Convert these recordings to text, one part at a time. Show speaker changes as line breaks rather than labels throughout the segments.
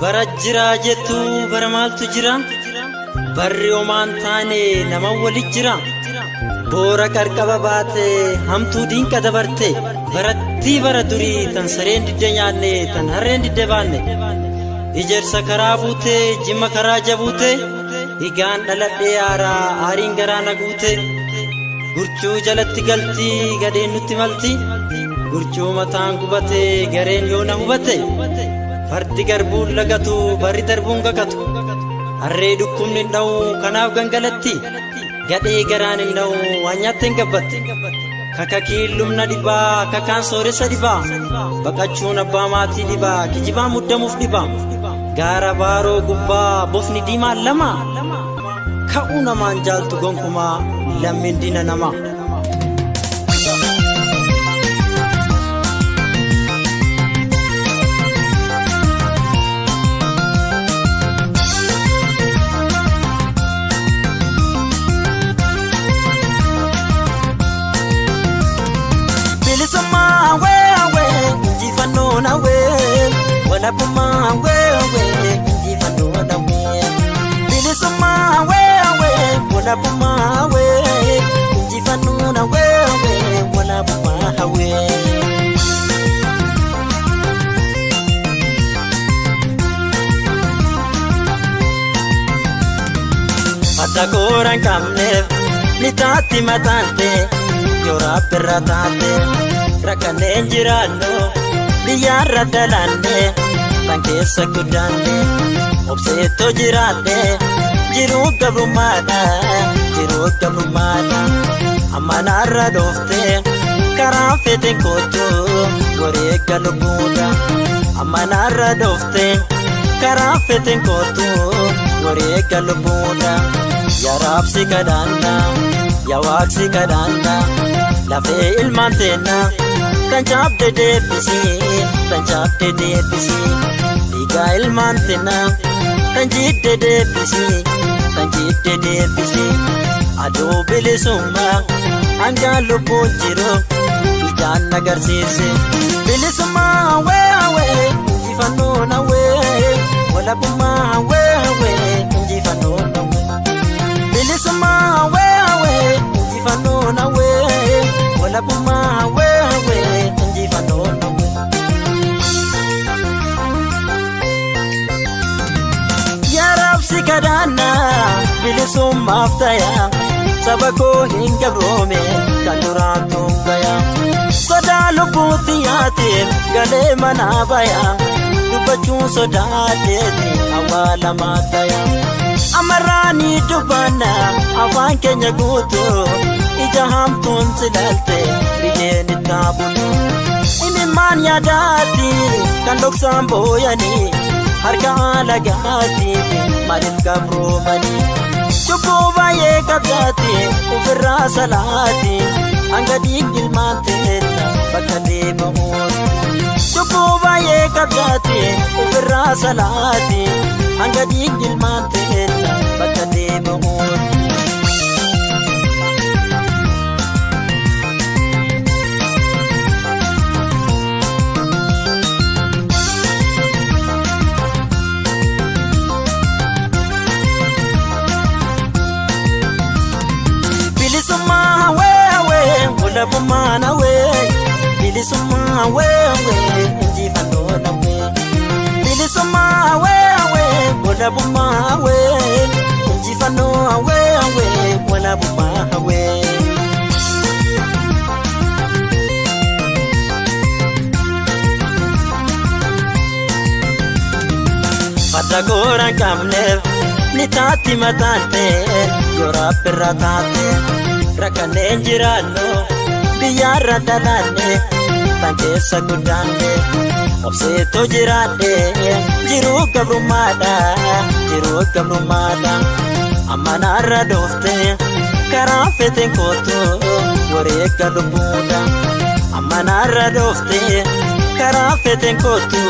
Barajjira jettu baramaltu jira barri omaan taane nama wali jira boora qarqaba baate hamtuu diinqa dabarte baratti bara durii tan sareen didde nyaanne tan harreen didde baanne ijersa karaa buute jimma karaa jabuute higaan dhaladhee aaraa aariin garaa naguute gurchuu jalatti galti gadeen nutti malti gurchuu mataan gubate gareen yoo na hubate fardi garbuun lagatu barri darbuun gagatu harree dhukkubni hin dha'u kanaaf gangalatti gadhee garaan hin dha'u waan nyaatte hin gabbatti kakakiillumna dhibaa kakaan sooressa dhibaa baqachuun abbaa maatii dhibaa kijibaa muddamuuf dhibaa gaara baaroo gubbaa bofni diimaan lama ka'uu namaan jaaltu gonkumaa lammiin diina namaa. Wala puma we jifano na we bilisuma we wala puma we jifano na we wala puma we Atakoran kamne nitati matante yora perratate rakane jirano Biyarra dalane Bankesa kudane Obseto jirane Jiru gabrumana Amanarra dofte Karafete koto Wareka lubuna Amanarra dofte Karafete koto Wareka lubuna Ya rapsi kadana Ya waksi kadana Lafe ilmantena Tanjab de debisi Liga ilmantina Tanjid de debisi Ado bilisumma Anga lubun jiro Ijan nagarsisi Bilisumma we Jifano na we Wala puma we Jifano na we Bilisumma we Jifano na we Wala puma we Kadana bilisumma aftaya sabako hingabrome kandurantu gaya soda lubutiyate gale manabaya dubachu soda deti awala mataya amarani dubana awan kenya gutu ijaham tunsilalte bigeni tabulu iniman yadati kandok samboyani harga lagati malif gabromani chukuba ye kabati ufra salati angadi gilmantena bakade mahon chukuba ye kabati ufra salati angadi gilmantena bakade mahon Wala pumana we bilisuma we jifano na we bilisuma we wala puma we jifano we wala puma we Atakoran kamne nitati matante yora perratate rakane jirano Biyarra dalane Bankesa kudane Obseto jirane Jiru gabrumana Amanarra dofte Karafete koto Wareka lubuna Amanarra dofte Karafete koto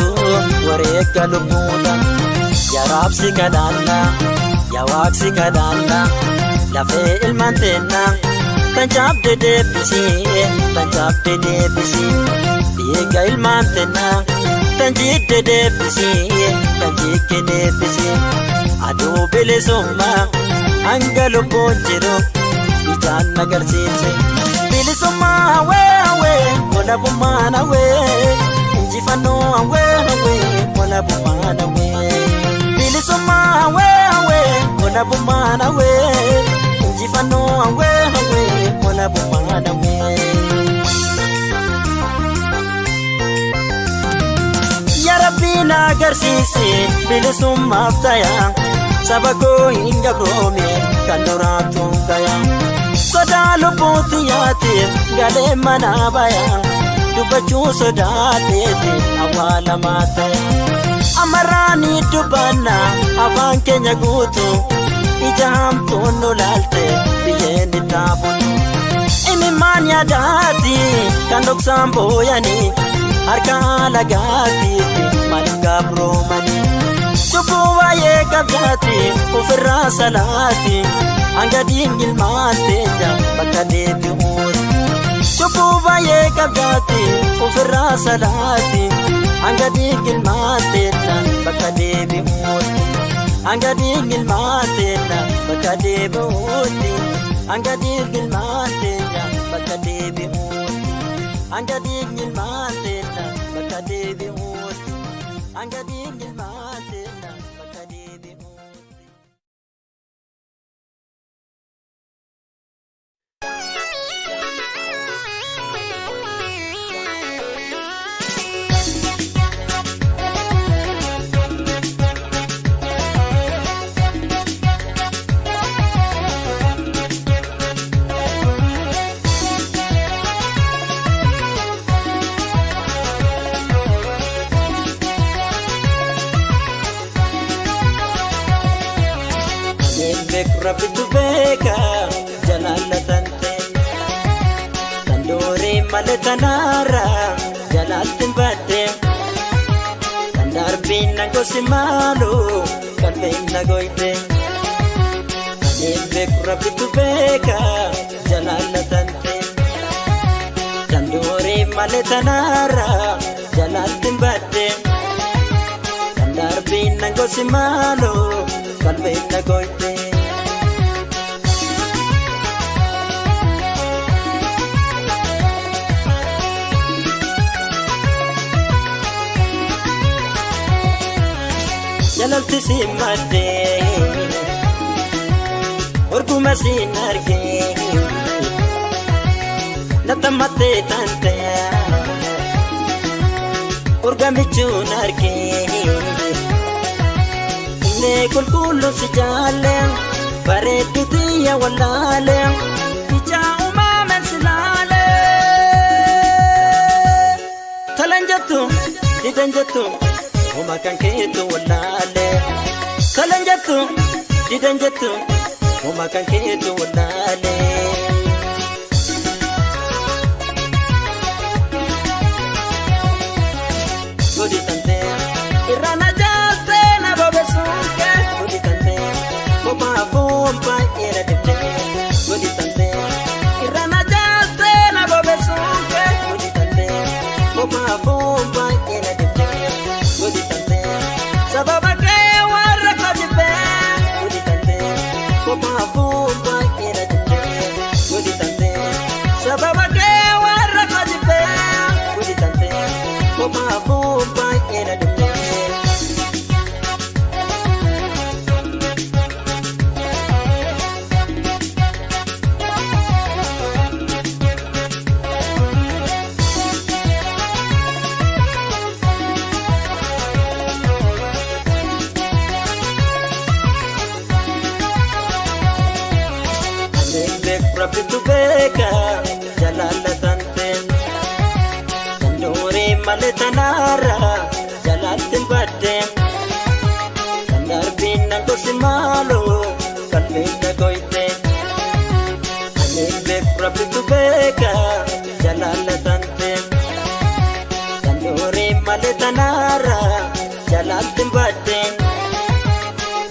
Wareka lubuna Ya rapsi kadana Ya waksi kadana Lafe ilmantena Tanjab de debisi Liga ilmantena tanjidde deebisi tanjikke deebisi aduu bilisummaa hanga lubbuun jiru ijaan agarsiise bilisummaa hawee walabummaan hawee injifannoo hawee walabummaan hawee bilisummaa hawee walabummaan hawee injifannoo hawee walabummaan hawee. Rabbina agarsiise bilisummaaf tayaa saba koo hin gabroome kan duraatuun tayaa sodaa lubbuutti yaatiif galee manaa bayaa dubbachuu sodaateeti awwaalamaa tayaa amarraanii dubbanna afaan keenya guutu ija hamtuun nu laalte biyyeen ittaabulu imimmaan yaadaati kan dhoksaan booyanii harka lagaatiifi malkaa broomanii cubbuu baay'ee qabdaati ofirraa salaati hanga diingilmaan teenya bakka deebi'uuti cubbuu baay'ee qabdaati ofirraa salaati hanga diingilmaan teenya bakka deebi'uuti hanga diingilmaan teenya bakka deebi'uuti hanga diingilmaan teenya bakka deebi'uuti hanga diingilmaan teenya bakka deebi'uuti hanga diingilmaan teenya bakka deebi'uuti. Rabbi beeka jalaalatante tandoori malee tanaara jalaaltiin badde kan darbiin nagosi maalu qalbiin nagoyte beeku Rabbi beeka jalaalatante tandoori malee tanaara jalaaltiin badde kan darbiin nagosi maalu qalbiin nagoyte. Jalalti si madde orguma si narge natamatte tante orgamichu narge ne kulkullu si jalle bareedu diya wallale ija umamen silale talanjatu didanjatu Oma kan keetu wallale kalanjatu didanjatu Oma kan keetu wallale Godi tante irana jalte na bobesuke Godi tante Oma bomba era dete Godi tante irana jalte na bobesuke Godi tante Oma bomba era dete Godi tante, sababa ke warra kajibe. Godi tante, koma bomba era dete. Godi tante, sababa ke warra kajibe. Godi tante, koma bomba era dete. Rabbi beeka jalaalatante tandoori malee tanaara jalaaltiin badde kan darbiin nagosi maalu qalbiin nagoyte Rabbi beeka jalaalatante tandoori malee tanaara jalaaltiin badde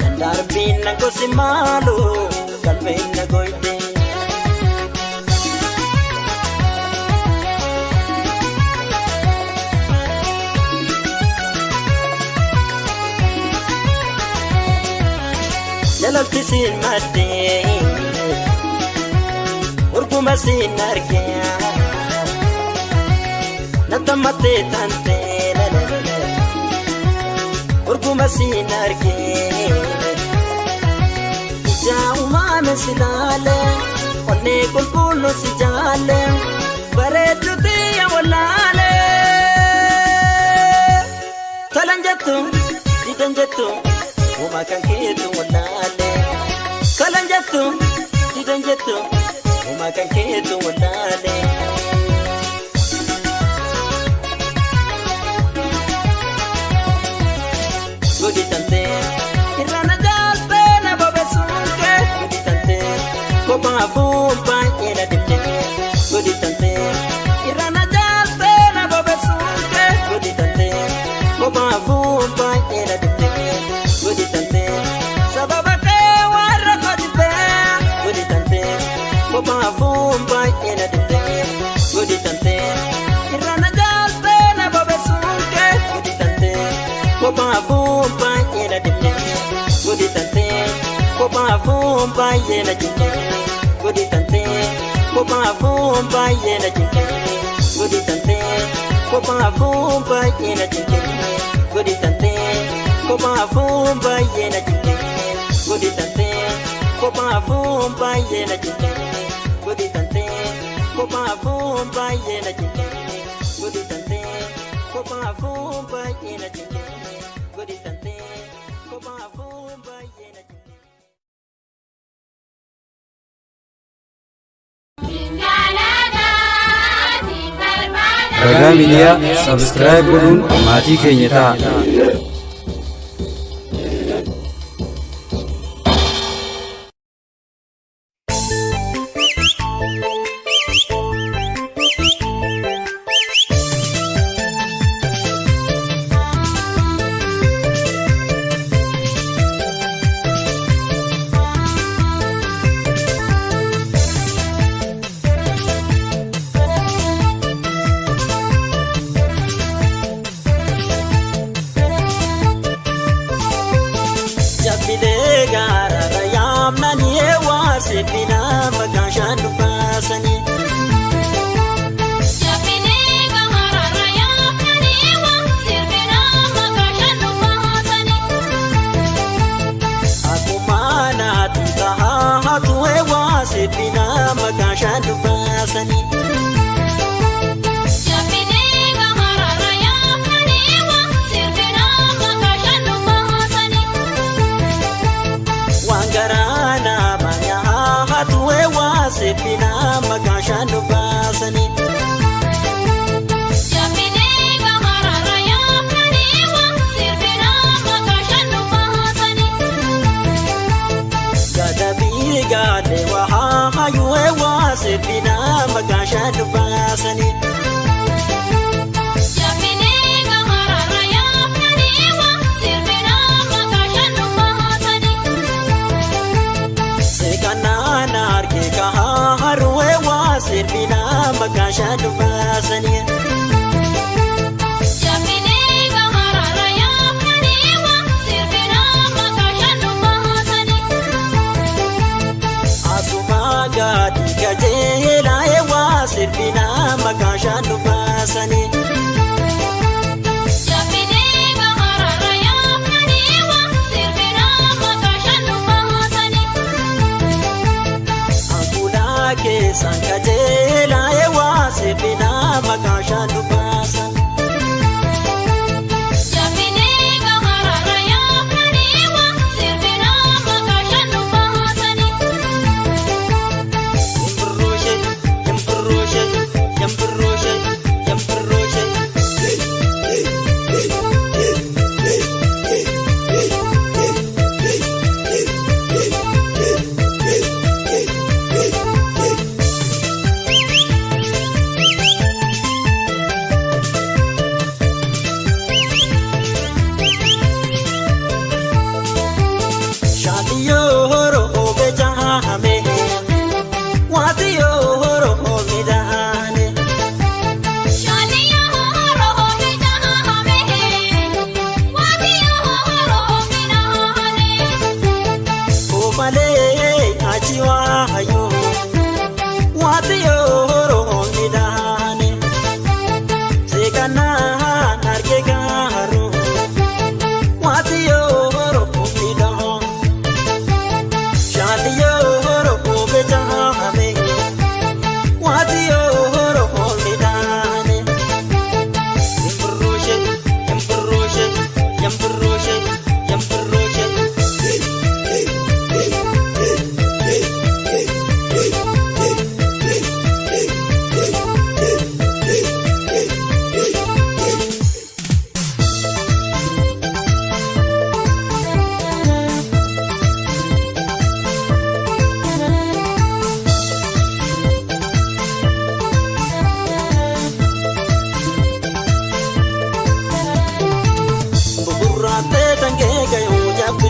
kan darbiin nagosi maalu qalbiin nagoyte جالتي سين مادي ورقم سين نرجع ندمتي تنتي لا لا لا ورقم سين نرجع جاو ما مسلاله وني كل سجاله بريتي يا ولاله تلنجتو دنجتو وما كان كيتو ولاله تلنجتو دنجتو وما كان كيتو ولاله Gudi tante, irana jalpe na babe sunke. Gudi tante, ko babu ba ina dite. Gudi tante, irana jalpe na babe sunke. Gudi tante, ko babu ba ina dite. Gudi tante, sababa ke warra ko dite. Gudi tante, ko babu ba ina dite. Gudi tante, irana jalpe na babe sunke. Gudi tante, ko babu Gudi tante, ko baafum baay'ee na jinte. Gudi tante, ko baafum baay'ee na jinte. Gudi tante, ko baafum baay'ee na jinte. Gudi tante, ko baafum baay'ee na jinte. Gudi tante, ko baafum baay'ee na jinte. Gudi tante, ko baafum baay'ee na jinte. Gudi tante, ko baafum baay'ee na jinte. Gudi tante, ko baafum baay'ee na jinte.
Ragaa Miidiyaa Sabskiraayib godhuun maatii keenya ta'a.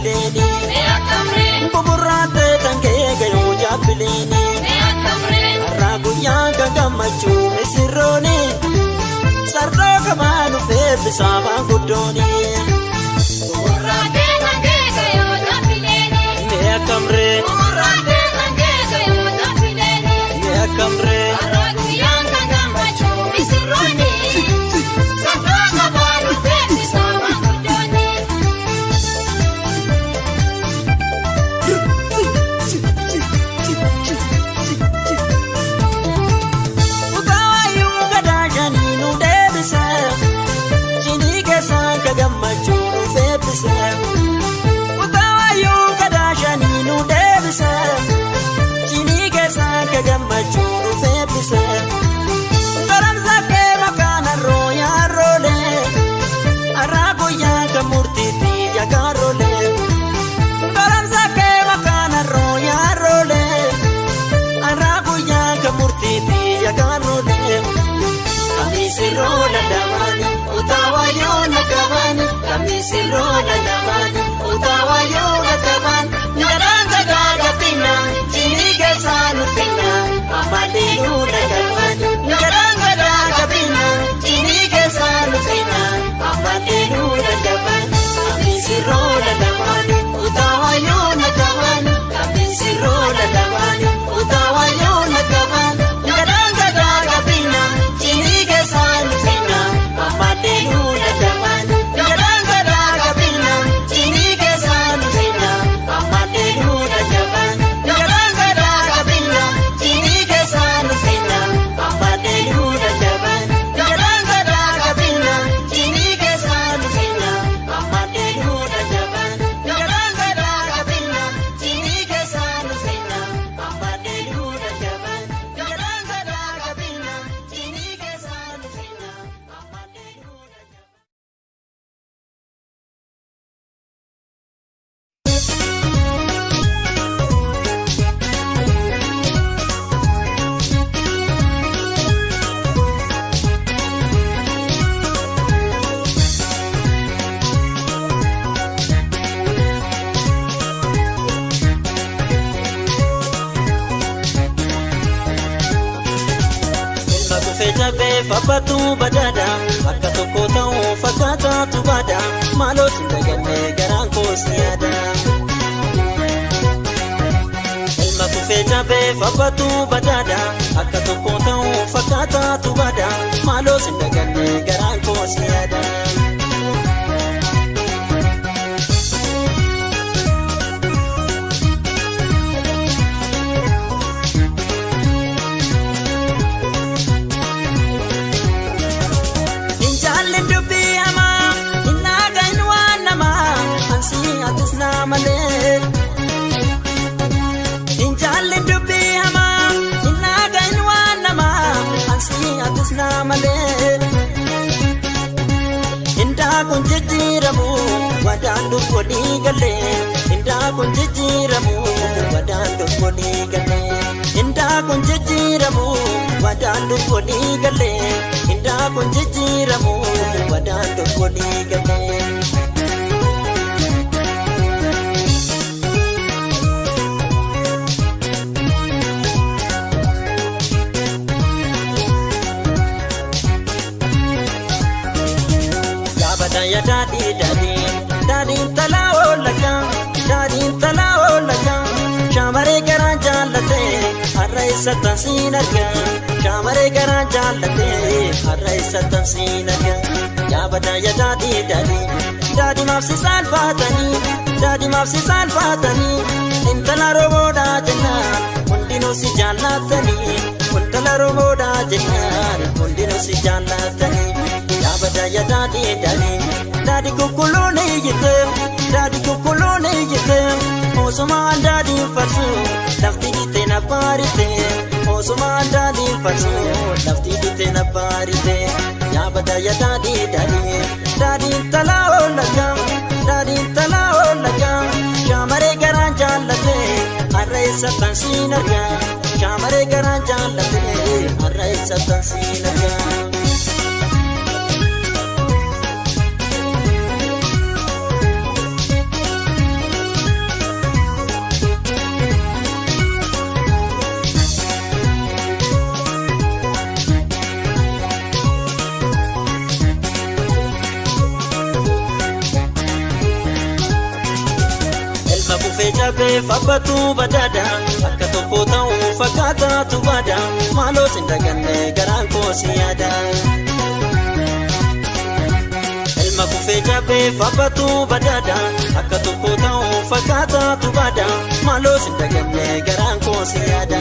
jaabileni buburraate tankeega yoo jaabileni har'a guyyaa gaggammachu misirrooni sarroo kabaanu feebisaa maanguddooni
buburraate tankeega yoo jaabileni
meeqamree
buburraate tankeega yoo jaabileni
meeqamree
har'a guyyaa gaggammachu misirrooni sarroo kabaanu feebisaa maanguddooni.
Utaawaayuu gadaashanii nu deebise jinii keessaan ka gammachuu nu feebise utaawaayuu gadaashanii nu deebise jinii keessaan ka gammachuu nu feebise garamsakkee maqaan harroo yaarroolee har'aa guyyaa ka murtiitti yagaarroolee garamsakkee maqaan harroo yaarroolee har'aa guyyaa ka murtiitti yagaarroolee kamisirroo ladamani utaawaayoo nagabani kamisirroo ladamani utaawaayoo nagabani ngaraan gadaagapina jinii keessaa nufina amadeenuu nagabani ngaraan gadaagapina jinii keessaa nufina amadeenuu nagabani kamisirroo ladamani utaawaayoo nagabani kamisirroo ladamani utaawaayoo nagabani ngaraan gadaagapina jinii keessaa nufina amadeenuu nagabani ngaraan gadaagapina jinii keessaa nufina amadeenuu nagabani ngaraan gadaagapina jinii keessaa nufina amadeenuu nagabani ngaraan gadaagapina jinii keessaa nufina amadeenuu nagabani ngaraan gadaagapina jinii keessaa nufina amadeenuu nagabani ngaraan gadaagapina jinii keessaa nufina amadeenuu nagabani. Ilma kufee jabee fabbatu badada akka tokko ta'uu fakkaataatu bada maaloo si dagannee garaan koo si yaada. Ilma kufee jabee fabbatu badada akka tokko ta'uu fakkaataatu bada maaloo si dagannee garaan koo si yaada. Injaalli dubbii hamaa innaaga hin waan namaa ansii atis naa malee. Injaalli dubbii hamaa innaaga hin waan namaa ansii atis naa malee. Indaa kun jijjiiramu wadaan dubbolii galee. Indaa kun jijjiiramu wadaan dubbolii galee. Indaa kun jijjiiramu wadaan dubbolii galee. Indaa kun jijjiiramu wadaan dubbolii galee. Yaabadaya daadhii daadhii daadhiin talaa oolakaa daadhiin talaa oolakaa shaamaree garaa jaallatee har'a isa tansiin argaa shaamaree garaa jaallatee har'a isa tansiin argaa yaabadaya daadhii daadhii daadhii maafsi saalfaatanii daadhii maafsi saalfaatanii intala roboodhaa jennaan hundinuu si jaallatanii intala roboodhaa jennaan hundinuu si jaallatanii. Yaabadaya daadhii daadhii daadhii qulqulluun iyyite daadhii qulqulluun iyyite osumaan daadhii farsu lafti dhiite na baarite osumaan daadhii farsu lafti dhiite na baarite yaabadaya daadhii daadhii daadhii talaa oolakaa daadhii talaa oolakaa shaamaree garaa jaallatee har'a isa tansiin argaa shaamaree garaa jaallatee har'a isa tansiin argaa. cabeef abbatu badada akka tokko ta'uu fakkaataatu bada maaloo sindaganne garaan koo si yaada. Ilma kufee cabeef abbatu badada akka tokko ta'uu fakkaataatu bada maaloo sindaganne garaan koo si yaada.